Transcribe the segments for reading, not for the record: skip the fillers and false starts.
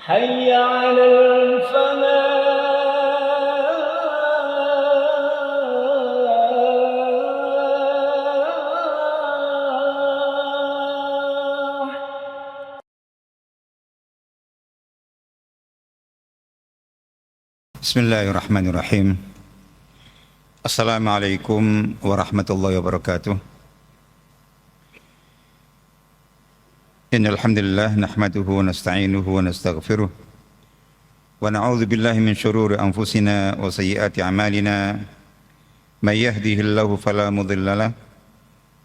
حي على الفلاح. Bismillahirrahmanirrahim. Assalamualaikum warahmatullahi wabarakatuh. Innal hamdalillah nahmaduhu wa nasta'inuhu wa nastaghfiruh wa na'udzu billahi min shururi anfusina wa sayyiati a'malina. May yahdihillahu fala mudilla lahu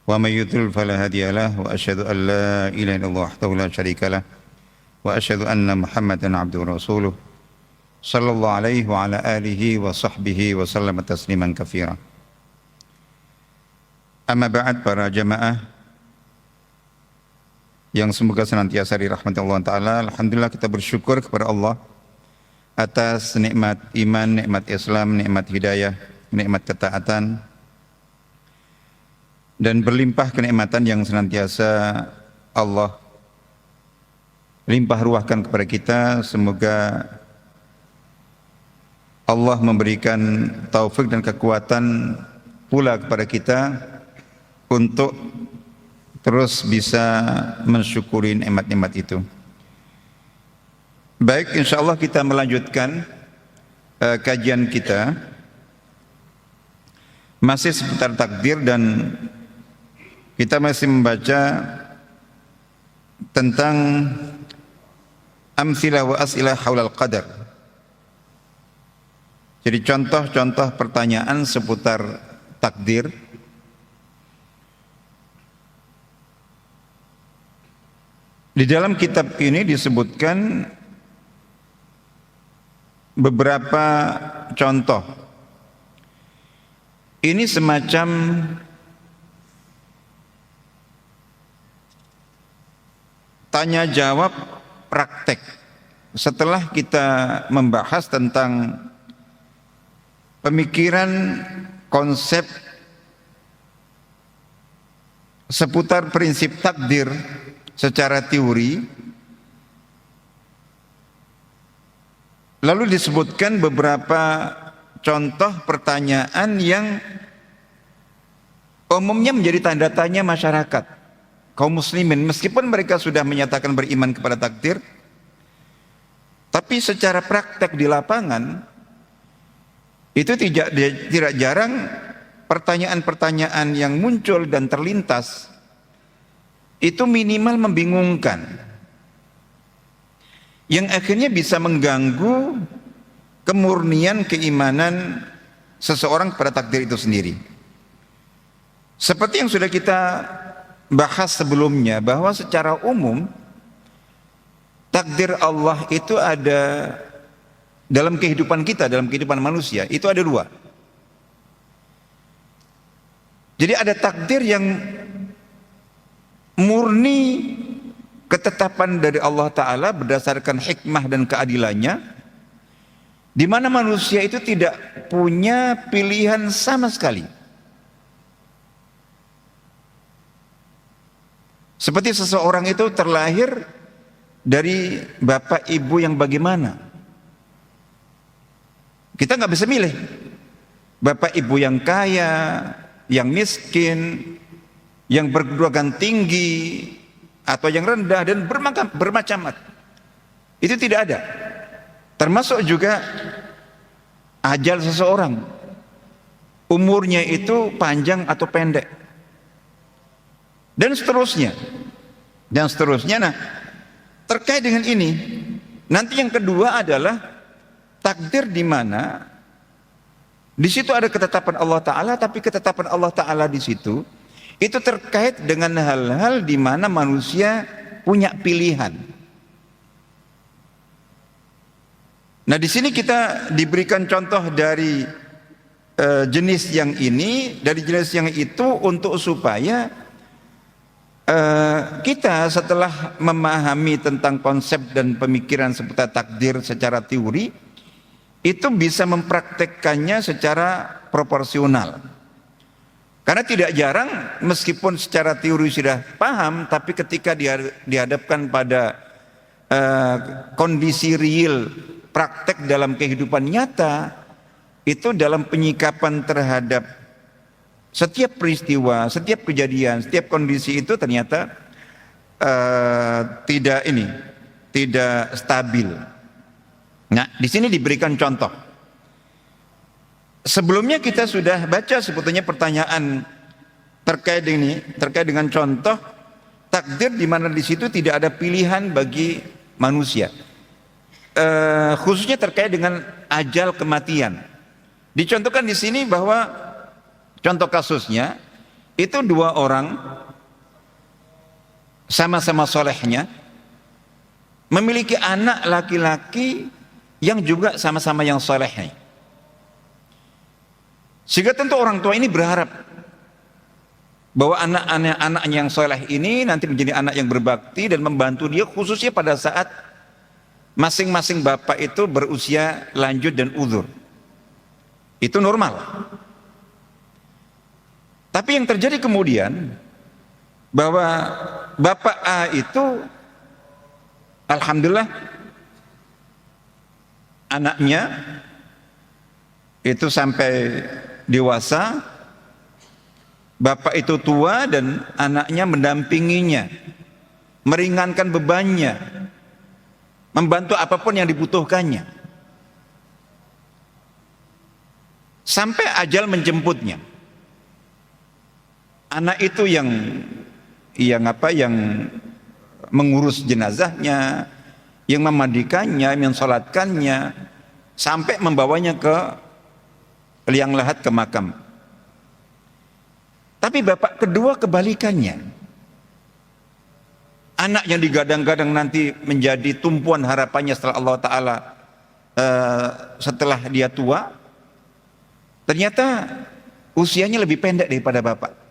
wa may yudlil fala hadiya lahu wa asyhadu an la ilaha illallah wahdahu la syarika lahu wa asyhadu anna Muhammadan abduhu wa rasuluh sallallahu alaihi wa ala alihi wa sahbihi wa sallama tasliman katsira. Amma ba'd, para jamaah yang semoga senantiasa dirahmati Allah Ta'ala. Alhamdulillah, kita bersyukur kepada Allah atas nikmat iman, nikmat Islam, nikmat hidayah, nikmat ketaatan, dan berlimpah kenikmatan yang senantiasa Allah limpah ruahkan kepada kita. Semoga Allah memberikan taufik dan kekuatan pula kepada kita untuk terus bisa mensyukuri nikmat-nikmat itu. Baik, insya Allah kita melanjutkan kajian kita masih seputar takdir, dan kita masih membaca tentang amsilah wa as'ilah haulal qadar. Jadi contoh-contoh pertanyaan seputar takdir. Di dalam kitab ini disebutkan beberapa contoh. Ini semacam tanya jawab praktek. Setelah kita membahas tentang pemikiran konsep seputar prinsip takdir secara teori, lalu disebutkan beberapa contoh pertanyaan yang umumnya menjadi tanda tanya masyarakat kaum muslimin, meskipun mereka sudah menyatakan beriman kepada takdir, tapi secara praktek di lapangan itu tidak jarang pertanyaan-pertanyaan yang muncul dan terlintas itu minimal membingungkan, yang akhirnya bisa mengganggu kemurnian keimanan seseorang kepada takdir itu sendiri. Seperti yang sudah kita bahas sebelumnya, bahwa secara umum takdir Allah itu ada dalam kehidupan kita, dalam kehidupan manusia, itu ada dua. Jadi ada takdir yang murni ketetapan dari Allah Ta'ala berdasarkan hikmah dan keadilannya, di mana manusia itu tidak punya pilihan sama sekali. Seperti seseorang itu terlahir dari bapak ibu yang bagaimana, kita nggak bisa milih. Bapak ibu yang kaya, yang miskin, yang berkedudukan tinggi atau yang rendah, dan bermacam-macam. Itu tidak ada. Termasuk juga ajal seseorang, umurnya itu panjang atau pendek, dan seterusnya dan seterusnya. Nah, terkait dengan ini, nanti yang kedua adalah takdir, di mana di situ ada ketetapan Allah Ta'ala, tapi ketetapan Allah Ta'ala di situ itu terkait dengan hal-hal di mana manusia punya pilihan. Nah, di sini kita diberikan contoh dari jenis yang ini, dari jenis yang itu, untuk supaya kita setelah memahami tentang konsep dan pemikiran seputar takdir secara teori, itu bisa mempraktekkannya secara proporsional. Karena tidak jarang meskipun secara teori sudah paham, tapi ketika dihadapkan pada kondisi real praktek dalam kehidupan nyata itu dalam penyikapan terhadap setiap peristiwa, setiap kejadian, setiap kondisi itu ternyata tidak stabil. Nah, di sini diberikan contoh. Sebelumnya kita sudah baca sebetulnya pertanyaan terkait dengan contoh takdir di mana di situ tidak ada pilihan bagi manusia. Khususnya terkait dengan ajal kematian. Dicontohkan di sini bahwa contoh kasusnya itu dua orang sama-sama solehnya memiliki anak laki-laki yang juga sama-sama yang soleh. Sehingga tentu orang tua ini berharap bahwa anak-anaknya yang soleh ini nanti menjadi anak yang berbakti dan membantu dia, khususnya pada saat masing-masing bapak itu berusia lanjut dan uzur. Itu normal. Tapi yang terjadi kemudian bahwa bapak A itu alhamdulillah anaknya itu sampai dewasa, bapak itu tua dan anaknya mendampinginya, meringankan bebannya, membantu apapun yang dibutuhkannya, sampai ajal menjemputnya. Anak itu yang mengurus jenazahnya, yang memandikannya, yang mensolatkannya, sampai membawanya ke liang lahat ke makam. Tapi bapak kedua kebalikannya. Anak yang digadang-gadang nanti menjadi tumpuan harapannya setelah Allah Ta'ala setelah dia tua, ternyata usianya lebih pendek daripada bapak.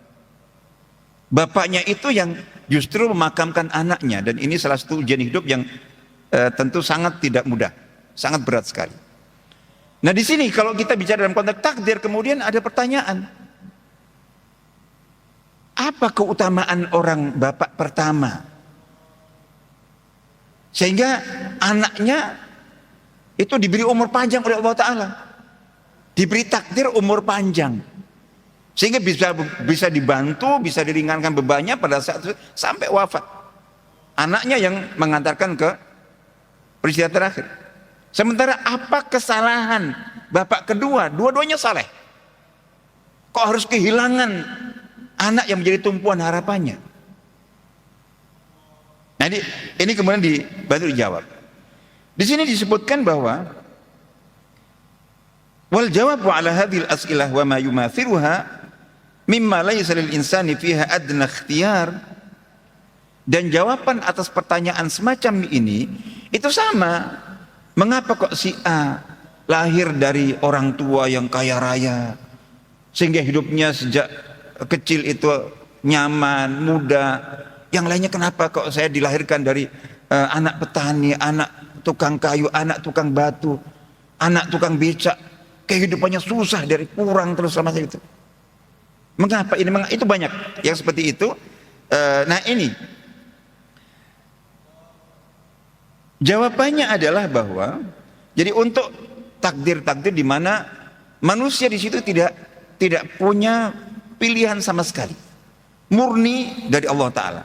Bapaknya itu yang justru memakamkan anaknya, dan ini salah satu ujian hidup yang tentu sangat tidak mudah, sangat berat sekali. Nah di sini kalau kita bicara dalam konteks takdir, kemudian ada pertanyaan, apa keutamaan orang bapak pertama sehingga anaknya itu diberi umur panjang oleh Allah Ta'ala, diberi takdir umur panjang, sehingga bisa dibantu, bisa diringankan bebannya pada saat sampai wafat. Anaknya yang mengantarkan ke peristiwa terakhir. Sementara apa kesalahan bapak kedua? Dua-duanya saleh. Kok harus kehilangan anak yang menjadi tumpuan harapannya? Nah ini kemudian dibantu dijawab. Di sini disebutkan bahwa wal jawabu ala hadhil as'ilah wa ma yumathiruha mimma laysa lil insani fiha adna ikhtiyar, dan jawaban atas pertanyaan semacam ini itu sama. Mengapa kok si A lahir dari orang tua yang kaya raya sehingga hidupnya sejak kecil itu nyaman, muda, yang lainnya kenapa kok saya dilahirkan dari anak petani, anak tukang kayu, anak tukang batu, anak tukang becak, kehidupannya susah dari kurang terus sama itu. Mengapa ini? Itu banyak yang seperti itu. Nah ini jawabannya adalah bahwa jadi untuk takdir-takdir di mana manusia di situ tidak punya pilihan sama sekali, murni dari Allah Ta'ala.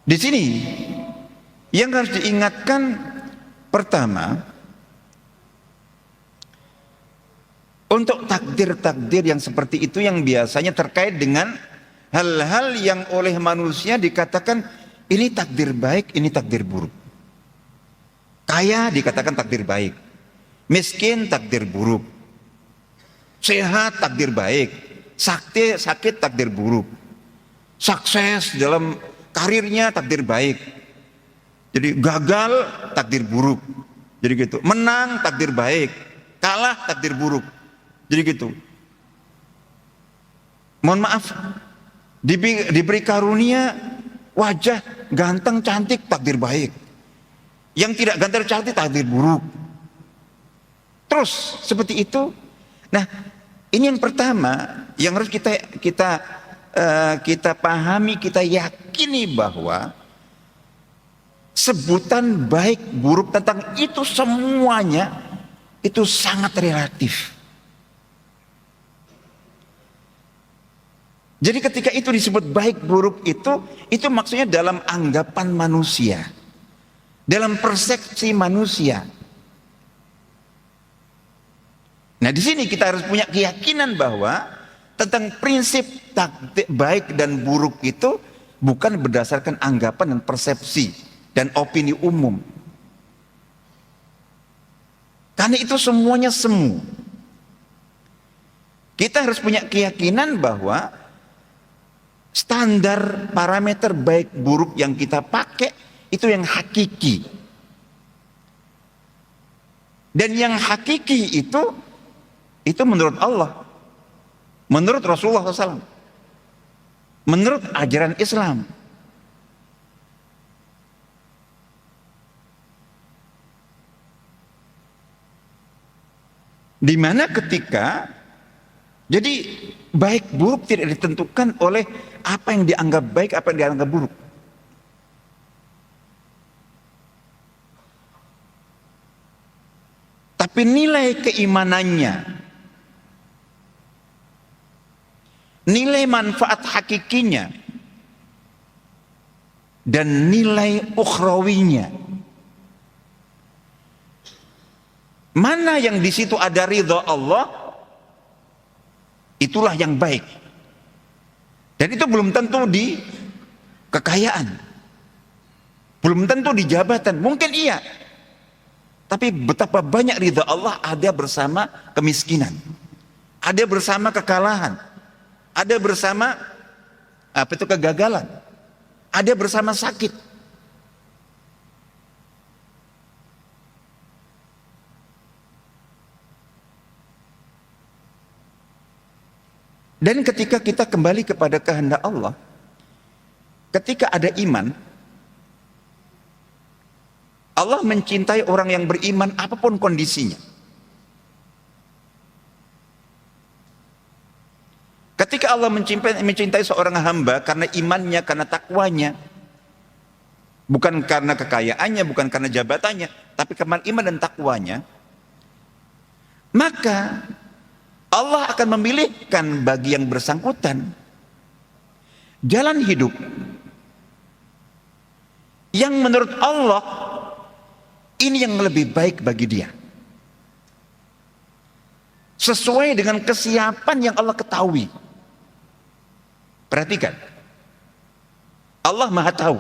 Di sini yang harus diingatkan pertama, untuk takdir-takdir yang seperti itu yang biasanya terkait dengan hal-hal yang oleh manusia dikatakan ini takdir baik, ini takdir buruk. Kaya dikatakan takdir baik, miskin takdir buruk, sehat takdir baik, sakit takdir buruk, sukses dalam karirnya takdir baik, jadi gagal takdir buruk, jadi gitu. Menang takdir baik, kalah takdir buruk, jadi gitu. Mohon maaf, diberi karunia wajah ganteng cantik takdir baik, yang tidak ganteng cantik takdir buruk. Terus seperti itu. Nah, ini yang pertama yang harus kita pahami, kita yakini bahwa sebutan baik buruk tentang itu semuanya itu sangat relatif. Jadi ketika itu disebut baik buruk itu maksudnya dalam anggapan manusia, dalam persepsi manusia. Nah, di sini kita harus punya keyakinan bahwa tentang prinsip baik dan buruk itu bukan berdasarkan anggapan dan persepsi dan opini umum. Karena itu semuanya semu. Kita harus punya keyakinan bahwa standar parameter baik buruk yang kita pakai itu yang hakiki. Dan yang hakiki itu menurut Allah, menurut Rasulullah SAW, menurut ajaran Islam. Dimana ketika jadi baik buruk tidak ditentukan oleh apa yang dianggap baik, apa yang dianggap buruk. Tapi nilai keimanannya, nilai manfaat hakikinya, dan nilai ukhrawinya, mana yang di situ ada ridha Allah, itulah yang baik. Dan itu belum tentu di kekayaan, belum tentu di jabatan, mungkin iya. Tapi betapa banyak ridha Allah ada bersama kemiskinan, ada bersama kekalahan, ada bersama kegagalan, ada bersama sakit. Dan ketika kita kembali kepada kehendak Allah, ketika ada iman, Allah mencintai orang yang beriman apapun kondisinya. Ketika Allah mencintai seorang hamba karena imannya, karena takwanya, bukan karena kekayaannya, bukan karena jabatannya, tapi karena iman dan takwanya, maka Allah akan memilihkan bagi yang bersangkutan jalan hidup yang menurut Allah ini yang lebih baik bagi dia, sesuai dengan kesiapan yang Allah ketahui. Perhatikan, Allah Maha Tahu.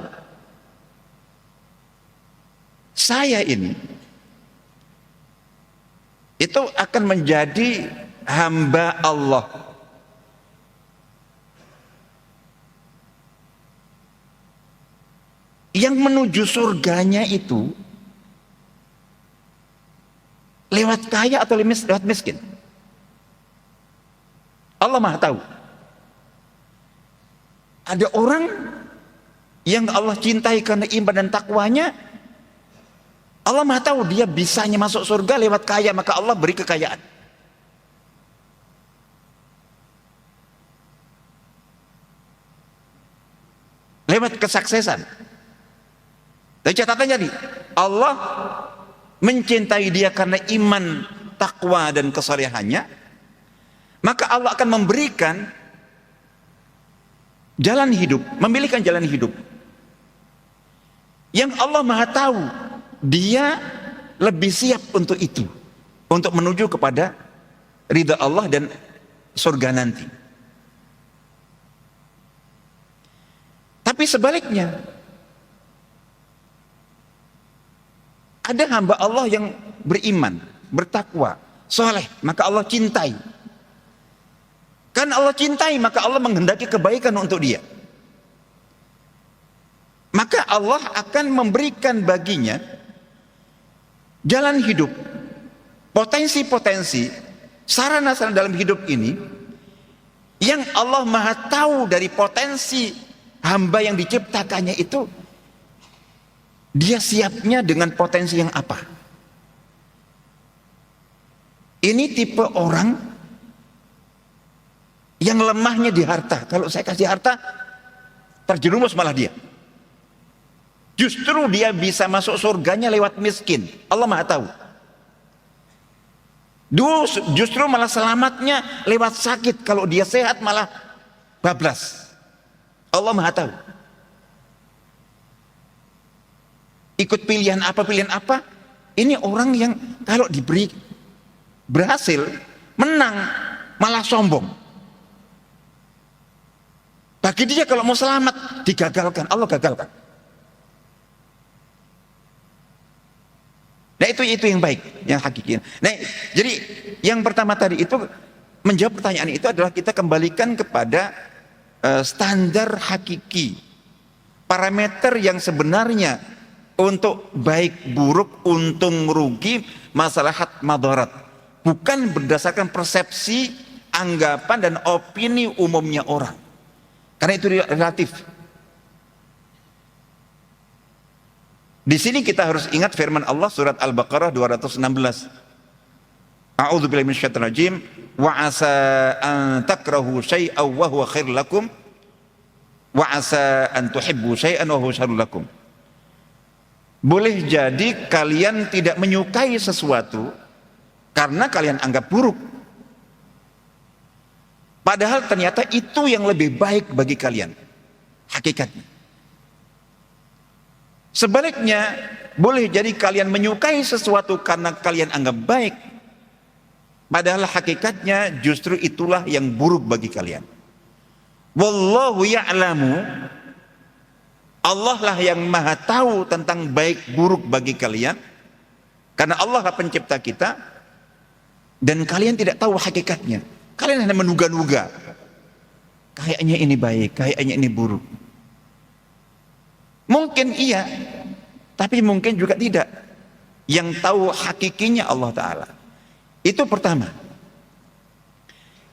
Saya ini itu akan menjadi hamba Allah yang menuju surganya itu lewat kaya atau lewat miskin. Allah Maha Tahu. Ada orang yang Allah cintai karena iman dan takwanya, Allah Maha Tahu dia bisanya masuk surga lewat kaya, maka Allah beri kekayaan. Lewat kesuksesan. Tapi catatannya nih, Allah mencintai dia karena iman, takwa dan kesalehannya, maka Allah akan memberikan jalan hidup, memilihkan jalan hidup yang Allah Maha Tahu dia lebih siap untuk itu, untuk menuju kepada ridha Allah dan surga nanti. Tapi sebaliknya, ada hamba Allah yang beriman, bertakwa, soleh, maka Allah cintai. Kan Allah cintai, maka Allah menghendaki kebaikan untuk dia. Maka Allah akan memberikan baginya jalan hidup, potensi-potensi, sarana-sarana dalam hidup ini yang Allah Maha Tahu dari potensi hamba yang diciptakannya itu, dia siapnya dengan potensi yang apa. Ini tipe orang yang lemahnya di harta. Kalau saya kasih harta, terjerumus malah dia. Justru dia bisa masuk surganya lewat miskin. Allah Maha tahu. Justru malah selamatnya lewat sakit. Kalau dia sehat malah bablas. Allah Maha tahu. Ikut pilihan apa, ini orang yang kalau diberi berhasil, menang, malah sombong. Bagi dia kalau mau selamat, digagalkan, Allah gagalkan. Nah itu yang baik, yang hakiki. Nah jadi yang pertama tadi itu, menjawab pertanyaan itu adalah kita kembalikan kepada standar hakiki, parameter yang sebenarnya untuk baik buruk, untung rugi, maslahat madarat, bukan berdasarkan persepsi, anggapan dan opini umumnya orang, karena itu relatif. Di sini kita harus ingat firman Allah surat Al-Baqarah 216. A'udzubillahi minasyaitonir rajim. Wa asa an takrahu syai'an wa huwa khairul lakum wa asa an tuhibbu syai'an wa huwa syarrul lakum. Boleh jadi kalian tidak menyukai sesuatu karena kalian anggap buruk. Padahal ternyata itu yang lebih baik bagi kalian. Hakikatnya. Sebaliknya, boleh jadi kalian menyukai sesuatu karena kalian anggap baik, padahal hakikatnya justru itulah yang buruk bagi kalian. Wallahu ya'lamu, Allah lah yang maha tahu tentang baik buruk bagi kalian, karena Allah lah pencipta kita, dan kalian tidak tahu hakikatnya. Kalian hanya menduga-duga, kayaknya ini baik, kayaknya ini buruk. Mungkin iya, tapi mungkin juga tidak. Yang tahu hakikinya Allah Ta'ala. Itu pertama.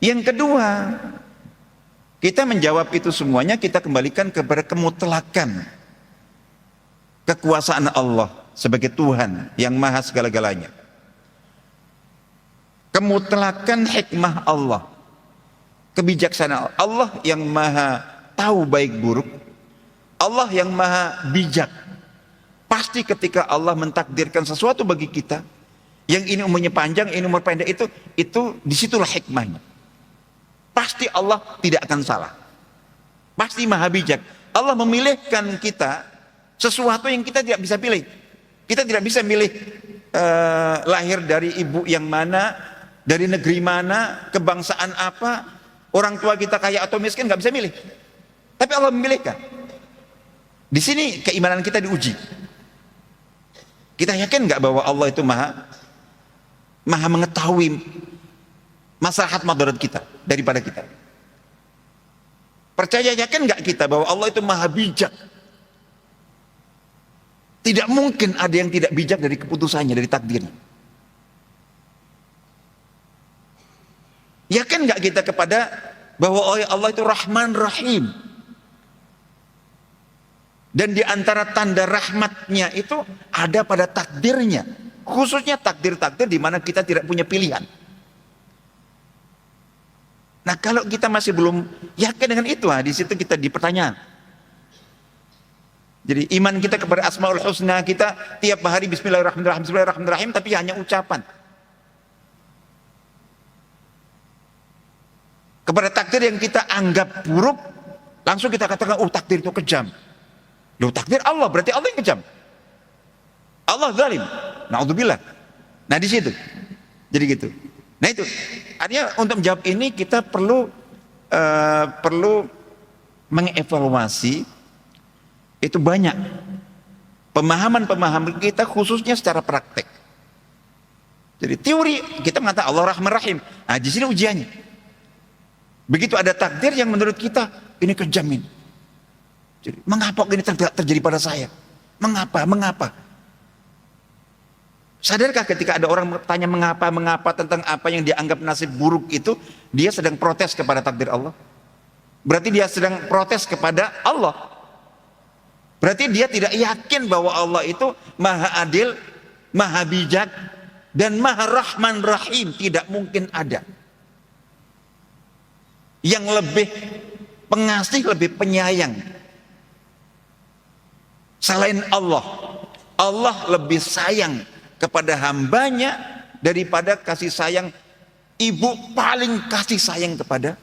Yang kedua, kita menjawab itu semuanya, kita kembalikan kepada kemutlakan kekuasaan Allah sebagai Tuhan yang maha segala-galanya. Kemutlakan hikmah Allah, kebijaksanaan Allah yang maha tahu baik buruk, Allah yang maha bijak. Pasti ketika Allah mentakdirkan sesuatu bagi kita, yang ini umurnya panjang, ini umur pendek, itu disitulah hikmahnya. Pasti Allah tidak akan salah. Pasti maha bijak. Allah memilihkan kita sesuatu yang kita tidak bisa pilih. Kita tidak bisa milih lahir dari ibu yang mana, dari negeri mana, kebangsaan apa, orang tua kita kaya atau miskin, nggak bisa milih. Tapi Allah memilihkan. Di sini keimanan kita diuji. Kita yakin nggak bahwa Allah itu maha mengetahui maslahat madarat kita daripada kita? Percaya yakin nggak kita bahwa Allah itu maha bijak? Tidak mungkin ada yang tidak bijak dari keputusannya, dari takdirnya. Yakin nggak kita kepada bahwa Allah itu Rahman Rahim? Dan di antara tanda rahmatnya itu ada pada takdirnya, khususnya takdir-takdir di mana kita tidak punya pilihan. Nah kalau kita masih belum yakin dengan itu, di situ kita dipertanyaan. Jadi iman kita kepada Asmaul Husna, kita tiap hari Bismillahirrahmanirrahim, Bismillahirrahmanirrahim, tapi hanya ucapan. Kepada takdir yang kita anggap buruk, langsung kita katakan, oh takdir itu kejam. Loh, takdir Allah, berarti Allah yang kejam. Allah zalim. Na'udzubillah. Nah di situ. Jadi gitu. Nah itu. Artinya untuk menjawab ini kita perlu mengevaluasi itu banyak pemahaman-pemahaman kita khususnya secara praktek. Jadi teori kita mengatakan Allah Rahman Rahim. Nah di sini ujiannya. Begitu ada takdir yang menurut kita ini kejam ini. Jadi, mengapa ini terjadi pada saya? Mengapa? Sadarkah ketika ada orang bertanya mengapa tentang apa yang dianggap nasib buruk itu, dia sedang protes kepada takdir Allah? Berarti dia sedang protes kepada Allah. Berarti dia tidak yakin bahwa Allah itu maha adil, maha bijak, dan maha rahman rahim. Tidak mungkin ada yang lebih pengasih, lebih penyayang selain Allah. Allah lebih sayang kepada hambanya daripada kasih sayang ibu paling kasih sayang kepada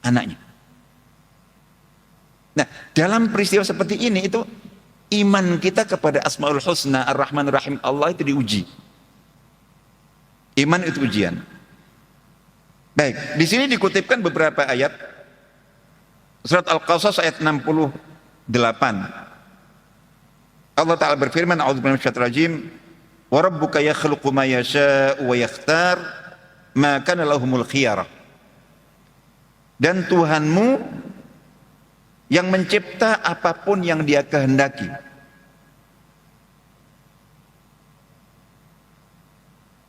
anaknya. Nah, dalam peristiwa seperti ini itu iman kita kepada Asmaul Husna Ar-Rahman Ar-Rahim Allah itu diuji. Iman itu ujian. Baik, di sini dikutipkan beberapa ayat. Surat Al-Qasas ayat 68. Allah Ta'ala berfirman, A'udzubillahi minasyaitonir rajim, wa rabbuka yakhluqu ma yasha'u wa yakhtar ma kana lahumul khiyarah. Dan Tuhanmu yang mencipta apapun yang Dia kehendaki.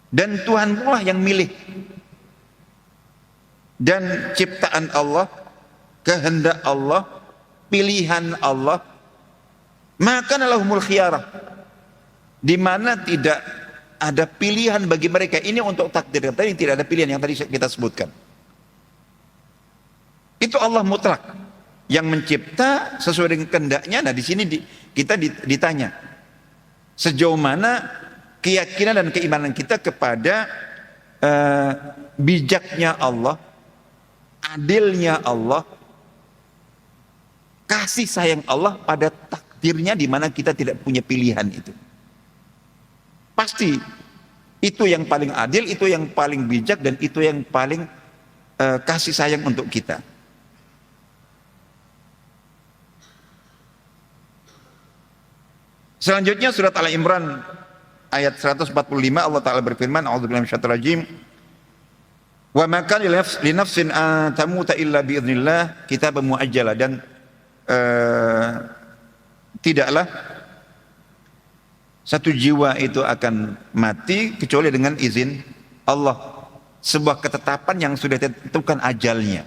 Dan Tuhanmu lah yang milih. Dan ciptaan Allah, kehendak Allah, pilihan Allah, maka lahumul khiyarah, di mana tidak ada pilihan bagi mereka. Ini untuk takdir, tapi tidak ada pilihan yang tadi kita sebutkan. Itu Allah mutlak yang mencipta sesuai dengan kehendaknya. Nah, di sini kita ditanya sejauh mana keyakinan dan keimanan kita kepada bijaknya Allah, adilnya Allah, kasih sayang Allah pada takdirnya di mana kita tidak punya pilihan itu. Pasti itu yang paling adil, itu yang paling bijak, dan itu yang paling kasih sayang untuk kita. Selanjutnya surat Al-Imran ayat 145, Allah Ta'ala berfirman, A'udzubillahi minasyaitonir rajim, wa ma kana li nafsin an tamuta illa bi idznillah kitaban muajjala. Dan tidaklah satu jiwa itu akan mati kecuali dengan izin Allah, sebuah ketetapan yang sudah ditentukan ajalnya.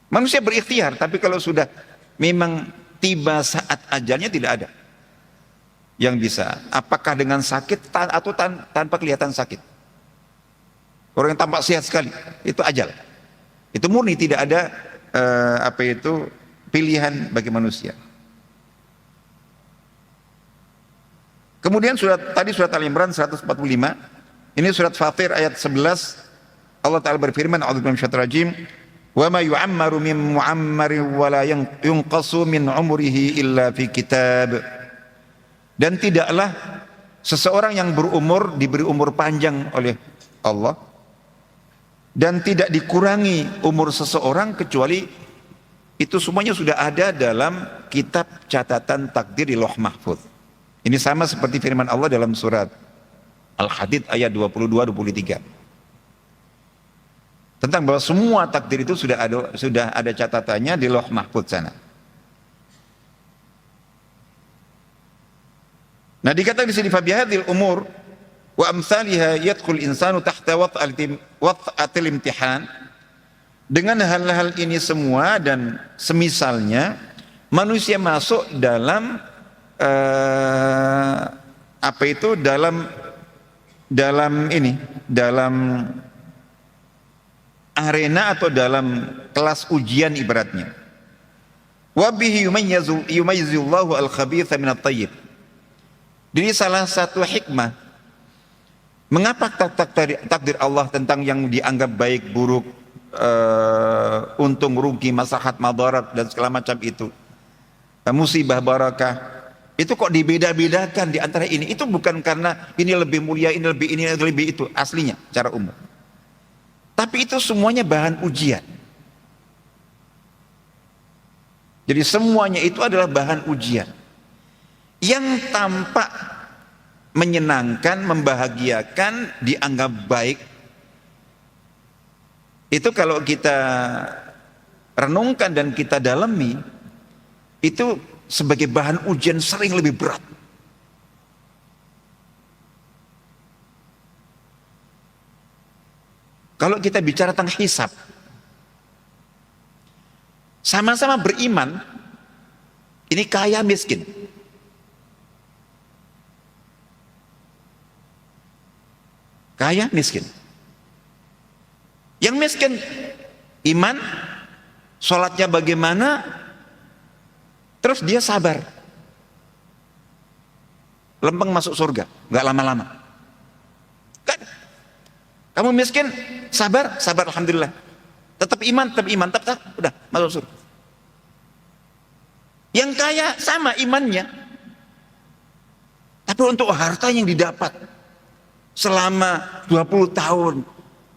Manusia berikhtiar, tapi kalau sudah memang tiba saat ajalnya, tidak ada yang bisa. Apakah dengan sakit atau tanpa kelihatan sakit. Orang yang tampak sehat sekali, itu ajal. Itu murni, tidak ada pilihan bagi manusia. Kemudian surat Al-Imran 145, ini surat Fatir ayat 11, Allah Ta'ala berfirman, A'udzubillahi minasyaitonir rajim, wa ma yu'ammaru min mu'ammarin wa la yunqasu min umrihi illa fi kitab. Dan tidaklah seseorang yang berumur diberi umur panjang oleh Allah, dan tidak dikurangi umur seseorang kecuali itu semuanya sudah ada dalam kitab catatan takdir di Lauh Mahfuz. Ini sama seperti firman Allah dalam surat Al-Hadid ayat 22-23 tentang bahwa semua takdir itu sudah ada catatannya di Lauh Mahfuz sana. Nah, dikatakan di sini fabihadil umur wa amsalha yadkhul insanu tahta wat'atil imtihan. Dengan hal-hal ini semua dan semisalnya, manusia masuk dalam dalam arena atau dalam kelas ujian ibaratnya. Wa bihi yumayyizullahu al-khabitha min at-tayyib. Jadi salah satu hikmah mengapa takdir Allah tentang yang dianggap baik buruk, untung rugi, maslahat madarat dan segala macam itu, musibah barakah, itu kok dibeda-bedakan di antara ini. Itu bukan karena ini lebih mulia, ini lebih itu aslinya secara umum. Tapi itu semuanya bahan ujian. Jadi semuanya itu adalah bahan ujian yang tampak menyenangkan, membahagiakan, dianggap baik. Itu kalau kita renungkan dan kita dalami, itu sebagai bahan ujian sering lebih berat. Kalau kita bicara tentang hisab, sama-sama beriman, ini kaya miskin. Kaya miskin. Yang miskin iman sholatnya bagaimana, terus dia sabar. Lempeng masuk surga, nggak lama-lama. Kan? Kamu miskin, sabar, sabar alhamdulillah. Tetap iman, tetap udah masuk surga. Yang kaya sama imannya, tapi untuk harta yang didapat selama 20 tahun,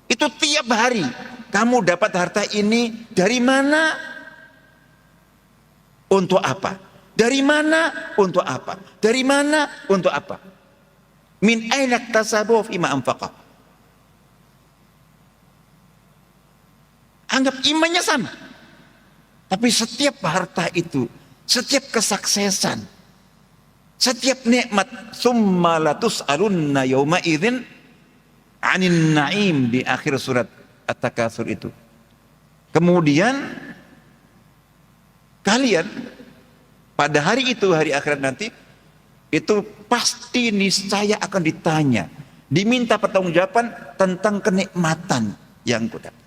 itu tiap hari kamu dapat harta ini dari mana? Untuk apa? Dari mana? Untuk apa? Dari mana? Untuk apa? Min aina iktasabu fima anfaqa. Anggap imannya sama. Tapi setiap harta itu, setiap kesuksesan, setiap nikmat, summa latus'alunna yauma idzin 'anin na'im, di akhir surat At-Takatsur itu. Kemudian kalian pada hari itu, hari akhirat nanti, itu pasti niscaya akan ditanya, diminta pertanggungjawaban tentang kenikmatan yang kau dapat.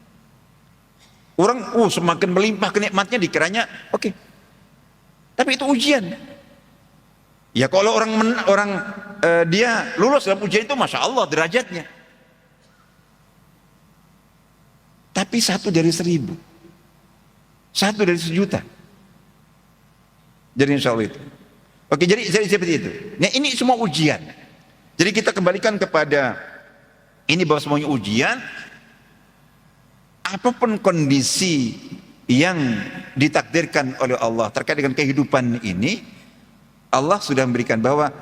Orang semakin melimpah kenikmatnya dikiranya oke. Tapi itu ujian. Ya kalau dia lulus dalam ujian itu, masya Allah derajatnya. Tapi 1 dari 1000, 1 dari 1.000.000. Jadi insya Allah itu. Oke, jadi seperti itu. Nah, ini semua ujian. Jadi kita kembalikan kepada ini, bahwa semuanya ujian. Apapun kondisi yang ditakdirkan oleh Allah terkait dengan kehidupan ini, Allah sudah memberikan bahwa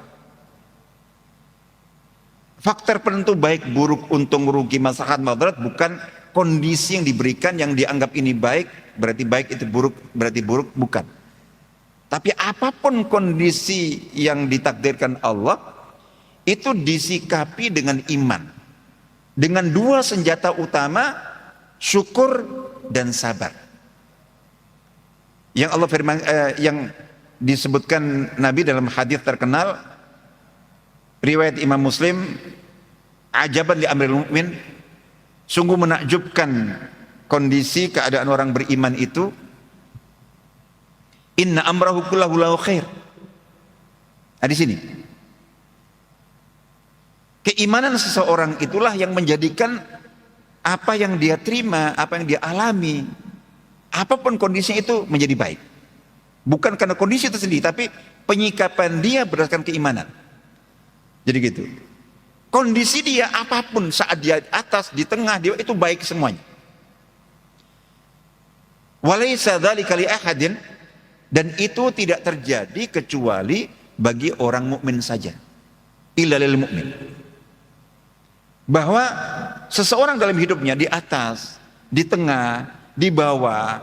faktor penentu baik buruk, untung rugi, maslahat madarat bukan kondisi yang diberikan yang dianggap ini baik berarti baik, itu buruk berarti buruk, bukan. Tapi apapun kondisi yang ditakdirkan Allah, itu disikapi dengan iman, dengan 2 senjata utama, syukur dan sabar. Yang Allah firman, yang disebutkan Nabi dalam hadis terkenal riwayat Imam Muslim, ajaban li amril mu'min, sungguh menakjubkan kondisi keadaan orang beriman itu, inna amrahu kullahu lahu khair. Nah, di sini keimanan seseorang itulah yang menjadikan apa yang dia terima, apa yang dia alami, apapun kondisinya itu menjadi baik. Bukan karena kondisi itu sendiri, tapi penyikapan dia berdasarkan keimanan. Jadi gitu. Kondisi dia apapun, saat dia di atas, di tengah, dia itu baik semuanya. Walaysa dzalika li ahadin, dan itu tidak terjadi kecuali bagi orang mukmin saja. Illa lil mukmin. Bahwa seseorang dalam hidupnya di atas, di tengah, di bawah,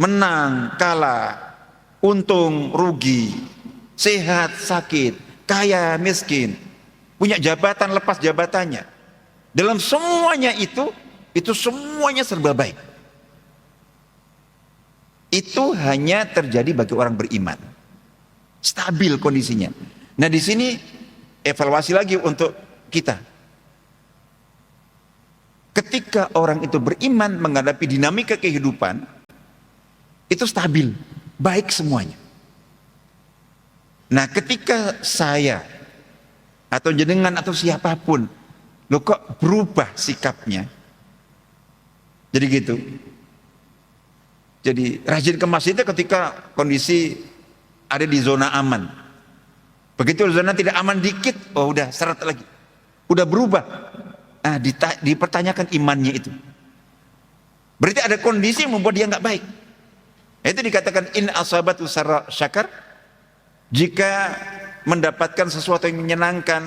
menang, kalah, untung, rugi, sehat, sakit, kaya, miskin, punya jabatan, lepas jabatannya, dalam semuanya itu semuanya serba baik. Itu hanya terjadi bagi orang beriman, stabil kondisinya. Nah, di sini evaluasi lagi untuk kita. Ketika orang itu beriman menghadapi dinamika kehidupan, itu stabil, baik semuanya. Nah, ketika saya atau jenengan atau siapapun, lo kok berubah sikapnya, jadi gitu. Jadi rajin ke masjid itu ketika kondisi ada di zona aman. Begitu zona tidak aman dikit, oh udah seret lagi, udah berubah. Nah, dipertanyakan imannya itu. Berarti ada kondisi yang membuat dia nggak baik. Itu dikatakan in asabatu sarra syakar, jika mendapatkan sesuatu yang menyenangkan,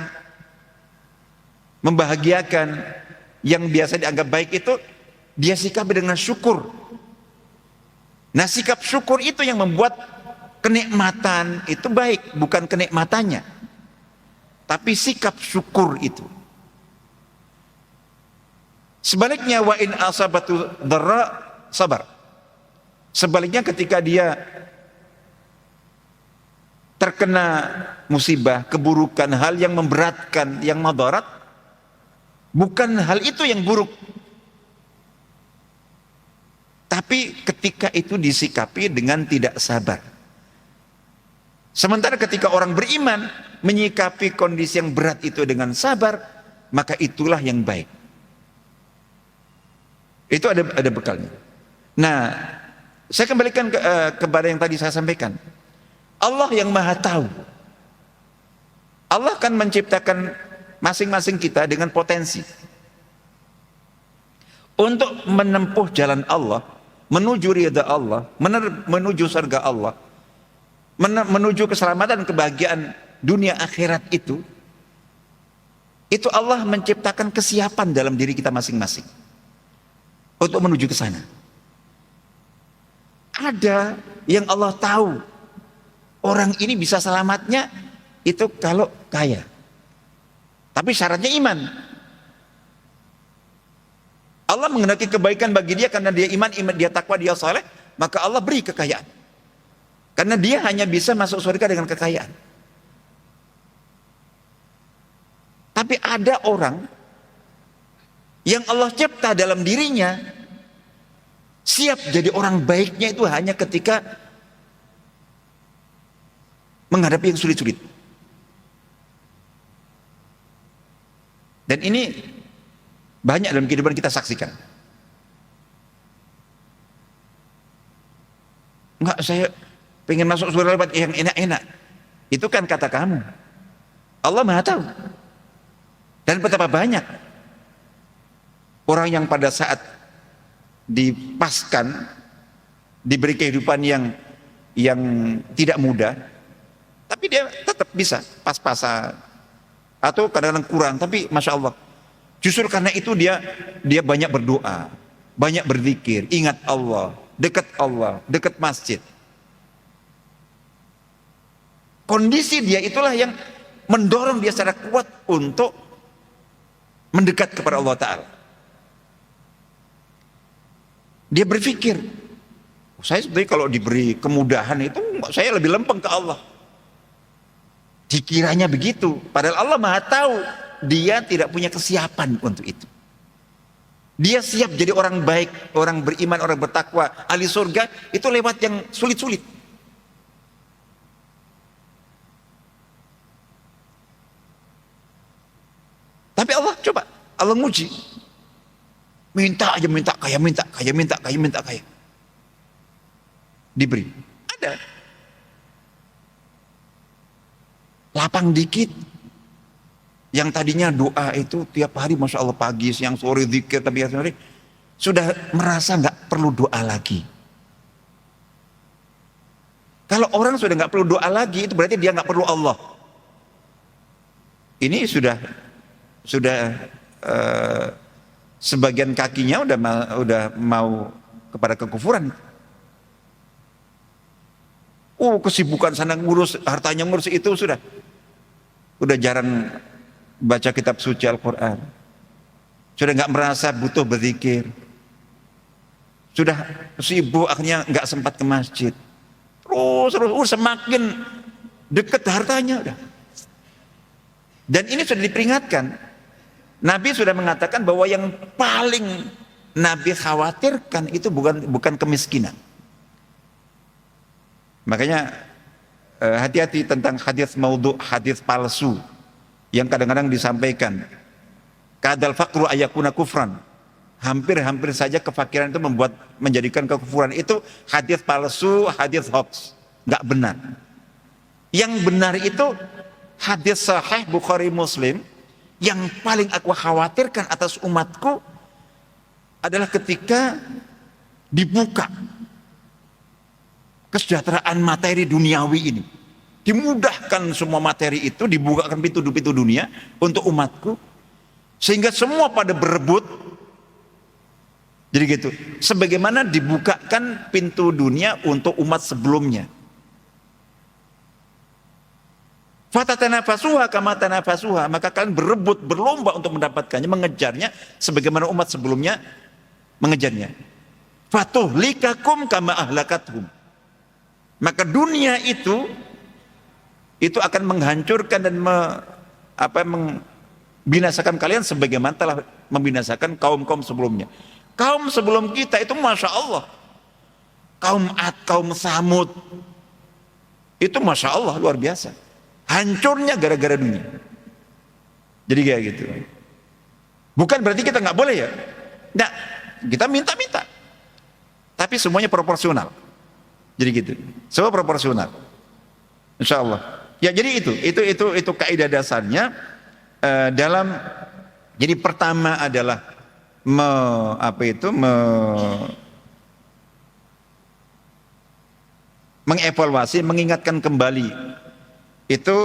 membahagiakan, yang biasa dianggap baik itu, dia sikapi dengan syukur. Nah, sikap syukur itu yang membuat kenikmatan itu baik, bukan kenikmatannya, tapi sikap syukur itu. Sebaliknya, wa in asabatu dharra sabar. Sebaliknya, ketika dia terkena musibah, keburukan, hal yang memberatkan, yang madarat, bukan hal itu yang buruk, tapi Tapi ketika itu disikapi dengan tidak sabar. Sementara ketika orang beriman menyikapi kondisi yang berat itu dengan sabar, maka itulah yang baik. Itu ada bekalnya. Nah, saya kembalikan kepada yang tadi saya sampaikan. Allah yang maha tahu. Allah kan menciptakan masing-masing kita dengan potensi untuk menempuh jalan Allah, menuju ridha Allah, menuju surga Allah, menuju keselamatan dan kebahagiaan dunia akhirat itu Allah menciptakan kesiapan dalam diri kita masing-masing untuk menuju ke sana. Ada yang Allah tahu orang ini bisa selamatnya itu kalau kaya, tapi syaratnya iman. Allah menghendaki kebaikan bagi dia karena dia iman, dia takwa, dia saleh, maka Allah beri kekayaan. Karena dia hanya bisa masuk surga dengan kekayaan. Tapi ada orang yang Allah cipta dalam dirinya siap jadi orang baiknya itu hanya ketika menghadapi yang sulit-sulit. Dan ini banyak dalam kehidupan kita saksikan. Enggak, saya pengen masuk surga lewat yang enak-enak. Itu kan kata kamu. Allah maha tahu. Dan betapa banyak orang yang pada saat dipaskan, diberi kehidupan yang tidak mudah, tapi dia tetap bisa pas-pasan atau kadang-kadang kurang, tapi masya Allah. Justru karena itu dia banyak berdoa, banyak berzikir, ingat Allah, dekat masjid. Kondisi dia itulah yang mendorong dia secara kuat untuk mendekat kepada Allah Ta'ala. Dia berpikir, saya sebenarnya kalau diberi kemudahan itu saya lebih lempeng ke Allah. Dikiranya begitu, padahal Allah maha tahu dia tidak punya kesiapan untuk itu. Dia siap jadi orang baik, orang beriman, orang bertakwa, ahli surga itu lewat yang sulit-sulit. Tapi Allah coba, Allah nguji. Minta aja, minta kaya. Diberi. Ada. Lapang dikit. Yang tadinya doa itu tiap hari masya Allah pagi, siang, sore, zikir, tapi hari sudah merasa nggak perlu doa lagi. Kalau orang sudah nggak perlu doa lagi, itu berarti dia nggak perlu Allah. Ini sudah sebagian kakinya udah mau kepada kekufuran. Kesibukan sana ngurus hartanya, ngurus itu sudah jarang baca kitab suci Al-Quran, sudah nggak merasa butuh berzikir, sudah sibuk akhirnya nggak sempat ke masjid, terus semakin dekat hartanya udah. Dan ini sudah diperingatkan. Nabi sudah mengatakan bahwa yang paling Nabi khawatirkan itu bukan kemiskinan. Makanya hati-hati tentang hadis maudhu, hadis palsu yang kadang-kadang disampaikan. Kadal faqru ayakuna kufran. Hampir saja kefakiran itu menjadikan kekufuran. Itu hadis palsu, hadis hoax, nggak benar. Yang benar itu hadis sahih Bukhari Muslim. Yang paling aku khawatirkan atas umatku adalah ketika dibuka kesejahteraan materi duniawi ini, dimudahkan semua materi itu, dibukakan pintu-pintu dunia untuk umatku, sehingga semua pada berebut. Jadi gitu, sebagaimana dibukakan pintu dunia untuk umat sebelumnya. Fatatanafasuha kama tanafasuha, maka kalian berebut, berlomba untuk mendapatkannya, mengejarnya sebagaimana umat sebelumnya mengejarnya. Fatuhlikakum kama ahlakathum, maka dunia itu akan menghancurkan dan membinasakan kalian sebagaimana telah membinasakan kaum-kaum sebelumnya. Kaum sebelum kita itu masya Allah kaum Ad, kaum Samud. Itu Masya Allah luar biasa. Hancurnya gara-gara dunia. Jadi kayak gitu. Bukan berarti kita nggak boleh ya. Nggak, kita minta-minta. Tapi semuanya proporsional. Jadi gitu. Semua proporsional. Insya Allah. Ya jadi itu kaidah dasarnya dalam. Jadi pertama adalah mengevaluasi, mengingatkan kembali itu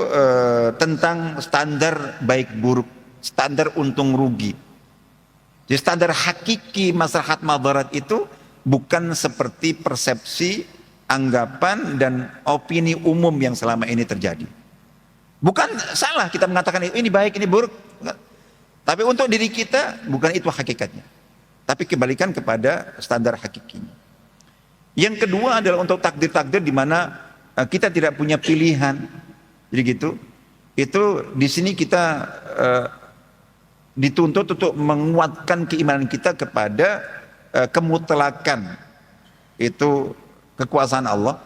tentang standar baik buruk, standar untung rugi. Jadi standar hakiki maslahat madarat itu bukan seperti persepsi, anggapan dan opini umum yang selama ini terjadi. Bukan salah kita mengatakan ini baik, ini buruk. Tapi untuk diri kita bukan itu hakikatnya. Tapi kembalikan kepada standar hakikinya. Yang kedua adalah untuk takdir-takdir di mana kita tidak punya pilihan. Jadi gitu. Itu di sini kita dituntut untuk menguatkan keimanan kita kepada kemutlakan itu kekuasaan Allah,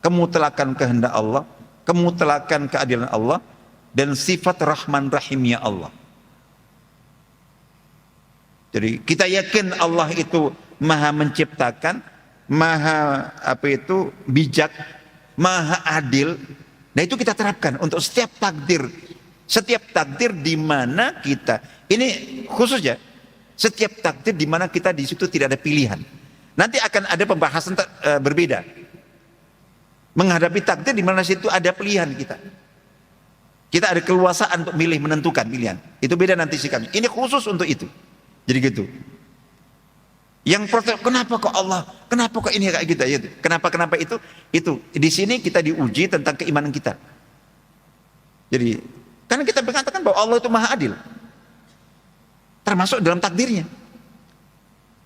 kemutlakan kehendak Allah, kemutlakan keadilan Allah, dan sifat Rahman Rahimnya Allah. Jadi kita yakin Allah itu maha menciptakan, maha bijak, maha adil. Nah itu kita terapkan untuk setiap takdir di mana kita, ini khusus ya, setiap takdir di mana kita di situ tidak ada pilihan. Nanti akan ada pembahasan berbeda. Menghadapi takdir di mana situ ada pilihan kita. Kita ada keluasaan untuk milih, menentukan pilihan. Itu beda nanti sikapnya. Ini khusus untuk itu. Jadi gitu. Yang protes, kenapa kok Allah? Kenapa kok ini kayak gitu? Kenapa itu? Itu di sini kita diuji tentang keimanan kita. Jadi karena kita mengatakan bahwa Allah itu maha adil, termasuk dalam takdirnya.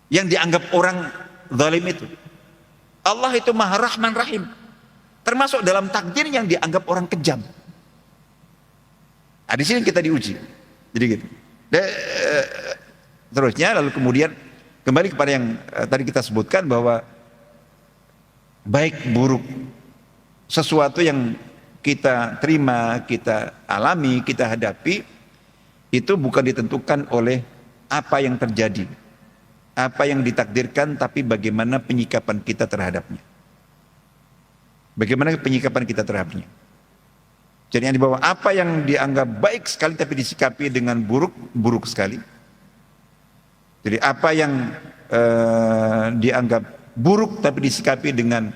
Yang dianggap orang zalim itu, Allah itu maha Rahman Rahim, termasuk dalam takdir yang dianggap orang kejam. Nah, di sini kita diuji. Jadi gitu. Terusnya lalu kemudian kembali kepada yang tadi kita sebutkan bahwa baik buruk sesuatu yang kita terima, kita alami, kita hadapi itu bukan ditentukan oleh apa yang terjadi, apa yang ditakdirkan, tapi bagaimana penyikapan kita terhadapnya. Bagaimana penyikapan kita terhadapnya. Jadi yang dibawa apa yang dianggap baik sekali tapi disikapi dengan buruk, buruk sekali. Jadi apa yang dianggap buruk tapi disikapi dengan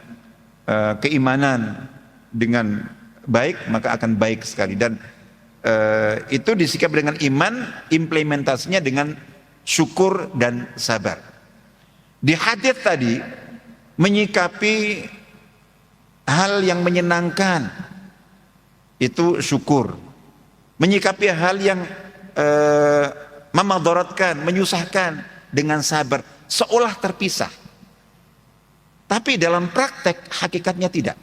keimanan, dengan baik, maka akan baik sekali. Dan itu disikapi dengan iman, implementasinya dengan syukur dan sabar. Di hadits tadi menyikapi hal yang menyenangkan itu syukur, menyikapi hal yang memadaratkan, menyusahkan dengan sabar, seolah terpisah. Tapi dalam praktek hakikatnya tidak.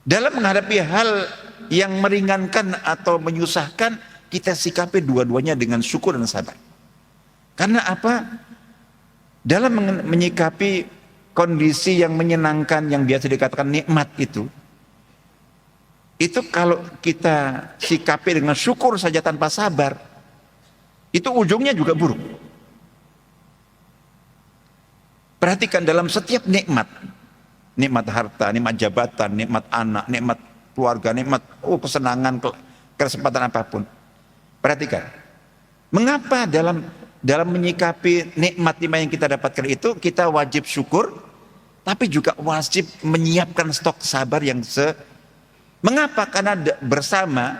Dalam menghadapi hal yang meringankan atau menyusahkan, kita sikapi dua-duanya dengan syukur dan sabar. Karena apa? Dalam menyikapi kondisi yang menyenangkan, yang biasa dikatakan nikmat itu kalau kita sikapi dengan syukur saja tanpa sabar, itu ujungnya juga buruk. Perhatikan dalam setiap nikmat, nikmat harta, nikmat jabatan, nikmat anak, nikmat keluarga, nikmat kesenangan, kesempatan apapun. Perhatikan, mengapa dalam menyikapi nikmat-nikmat yang kita dapatkan itu kita wajib syukur, tapi juga wajib menyiapkan stok sabar yang Mengapa? Karena bersama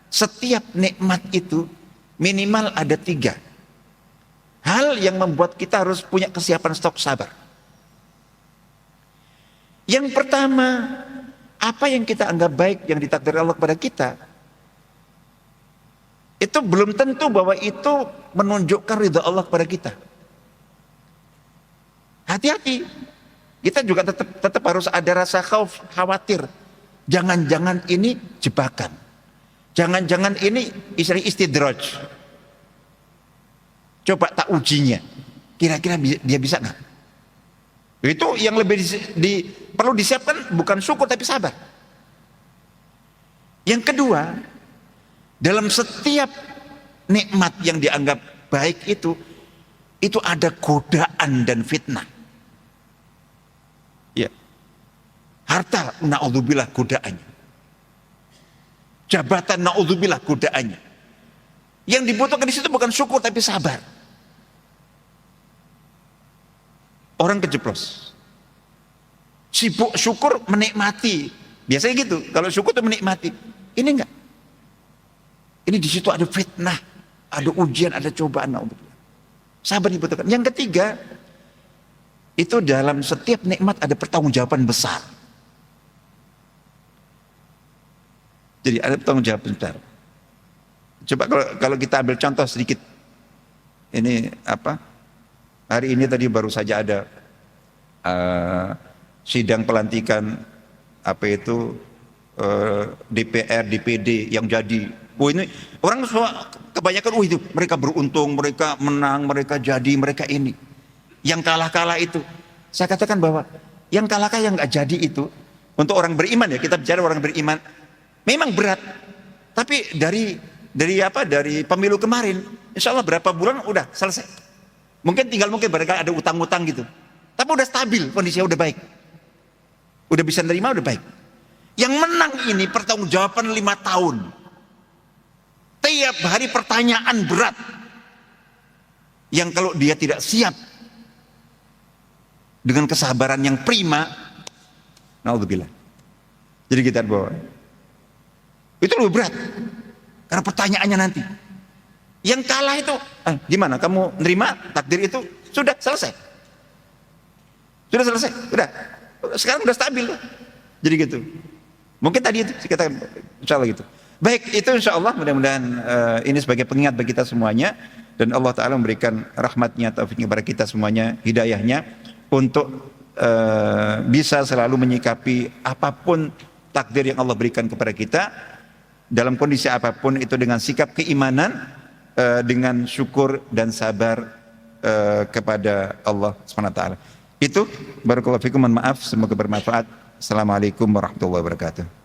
setiap nikmat itu minimal ada 3 hal yang membuat kita harus punya kesiapan stok sabar. Yang pertama, apa yang kita anggap baik yang ditakdirkan Allah kepada kita, itu belum tentu bahwa itu menunjukkan ridha Allah kepada kita. Hati-hati. Kita juga tetap harus ada rasa khawatir. Jangan-jangan ini jebakan. Jangan-jangan ini istidraj. Coba tak ujinya. Kira-kira dia bisa nggak? Itu yang lebih perlu disiapkan bukan syukur tapi sabar. Yang kedua, dalam setiap nikmat yang dianggap baik itu ada godaan dan fitnah. Ya. Harta, naudzubillah godaannya. Jabatan, naudzubillah godaannya. Yang dibutuhkan di situ bukan syukur tapi sabar. Orang kejeplos. Sibuk syukur menikmati. Biasanya gitu. Kalau syukur itu menikmati. Ini enggak. Ini di situ ada fitnah, ada ujian, ada cobaan. Sabar dibutuhkan. Yang ketiga, itu dalam setiap nikmat ada pertanggungjawaban besar. Jadi ada pertanggungjawaban besar. Coba kalau kita ambil contoh sedikit. Ini apa? Hari ini tadi baru saja ada sidang pelantikan DPR, DPD yang jadi. Ini orang semua kebanyakan itu mereka beruntung, mereka menang, mereka jadi, mereka ini. Yang kalah itu, saya katakan bahwa yang kalah yang nggak jadi itu untuk orang beriman ya, kita bicara orang beriman, memang berat. Tapi dari pemilu kemarin, insya Allah berapa bulan udah selesai. Mungkin mereka ada utang-utang gitu. Tapi udah stabil, kondisinya udah baik. Udah bisa nerima, udah baik. Yang menang ini pertanggungjawaban 5 tahun. Tiap hari pertanyaan berat. Yang kalau dia tidak siap dengan kesabaran yang prima, naudzubillah. Jadi kita bawa. Itu lebih berat. Karena pertanyaannya nanti. Yang kalah itu, gimana? Kamu nerima takdir itu? Sudah selesai. Sudah selesai. Udah. Sekarang udah stabil. Jadi gitu. Mungkin tadi itu kita insya Allah gitu. Baik, itu insya Allah mudah-mudahan ini sebagai pengingat bagi kita semuanya. Dan Allah Ta'ala memberikan rahmatnya, taufiknya kepada kita semuanya, hidayahnya. Untuk bisa selalu menyikapi apapun takdir yang Allah berikan kepada kita. Dalam kondisi apapun itu dengan sikap keimanan, dengan syukur dan sabar kepada Allah SWT. Itu barakallahu fikum, mohon maaf, semoga bermanfaat. Assalamualaikum warahmatullahi wabarakatuh.